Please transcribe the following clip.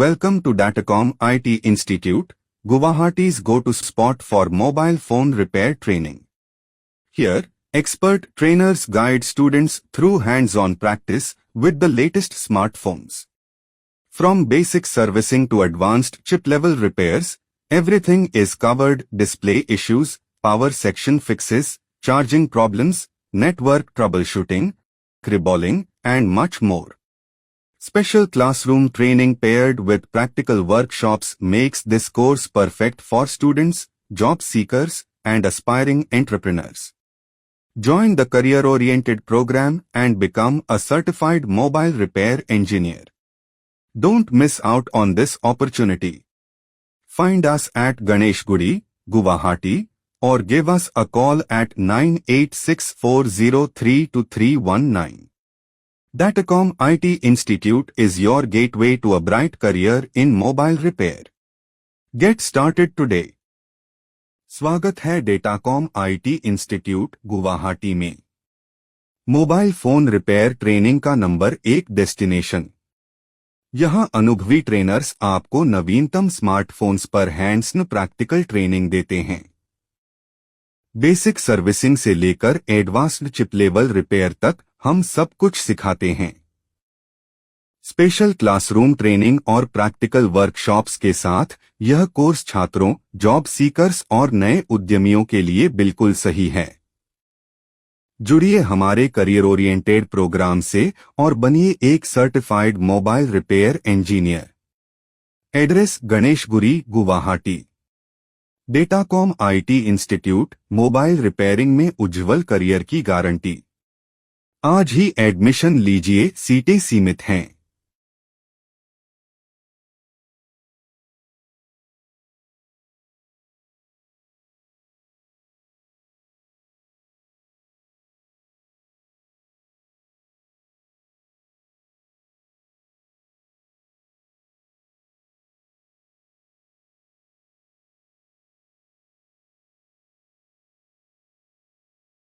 Welcome to Datacom IT Institute, Guwahati's go-to spot for mobile phone repair training. Here, expert trainers guide students through hands-on practice with the latest smartphones. From basic servicing to advanced chip-level repairs, everything is covered: display issues, power section fixes, charging problems, network troubleshooting, cribbling, and much more. Special classroom training paired with practical workshops makes this course perfect for students, job seekers, and aspiring entrepreneurs. Join the career-oriented program and become a certified mobile repair engineer. Don't miss out on this opportunity. Find us at Ganeshgudi, Guwahati, or give us a call at 9864032319. Datacom IT Institute is your gateway to a bright career in mobile repair. Get started today. स्वागत है Datacom IT institute Guwahati में। Mobile phone repair training का number 1 destination. यहां अनुभवी trainers आपको नवीनतम smartphones पर hands-on practical training देते हैं। बेसिक सर्विसिंग से लेकर एडवांस्ड चिप लेवल रिपेयर तक हम सब कुछ सिखाते हैं। स्पेशल क्लासरूम ट्रेनिंग और प्रैक्टिकल वर्कशॉप्स के साथ यह कोर्स छात्रों, जॉब सीकर्स और नए उद्यमियों के लिए बिल्कुल सही है। जुड़िए हमारे करियर ओरिएंटेड प्रोग्राम से और बनिए एक certified mobile repair engineer. Address: Ganeshguri, Guwahati. Datacom IT institute, mobile repairing में उज्जवल करियर की गारंटी। आज ही एडमिशन लीजिए, सीटें सीमित हैं।